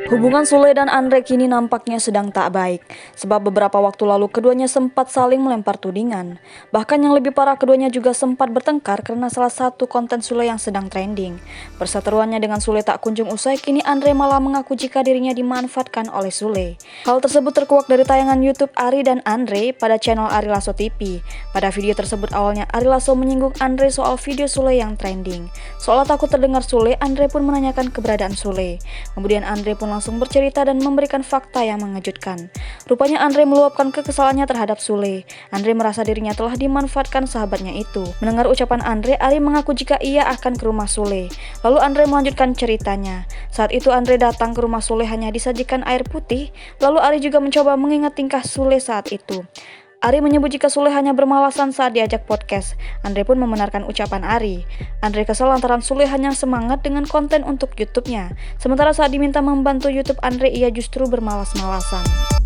Hubungan Sule dan Andre kini nampaknya sedang tak baik, sebab beberapa waktu lalu keduanya sempat saling melempar tudingan. Bahkan yang lebih parah, keduanya juga sempat bertengkar karena salah satu konten Sule yang sedang trending. Perseteruannya dengan Sule tak kunjung usai, kini Andre malah mengaku jika dirinya dimanfaatkan oleh Sule. Hal tersebut terkuak dari tayangan YouTube Ari dan Andre pada channel Ari Lasso TV. Pada video tersebut awalnya Ari Lasso menyinggung Andre soal video Sule yang trending. Seolah takut terdengar Sule, Andre pun menanyakan keberadaan Sule. Kemudian Andre pun langsung bercerita dan memberikan fakta yang mengejutkan. Rupanya Andre meluapkan kekesalannya terhadap Sule. Andre merasa dirinya telah dimanfaatkan sahabatnya itu. Mendengar ucapan Andre, Ari mengaku jika ia akan ke rumah Sule. Lalu Andre melanjutkan ceritanya. Saat itu Andre datang ke rumah Sule hanya disajikan air putih. Lalu Ari juga mencoba mengingat tingkah Sule saat itu. Ari menyebut jika Sule hanya bermalasan saat diajak podcast. Andre pun membenarkan ucapan Ari. Andre kesal lantaran Sule hanya semangat dengan konten untuk YouTube-nya. Sementara saat diminta membantu YouTube Andre, ia justru bermalas-malasan.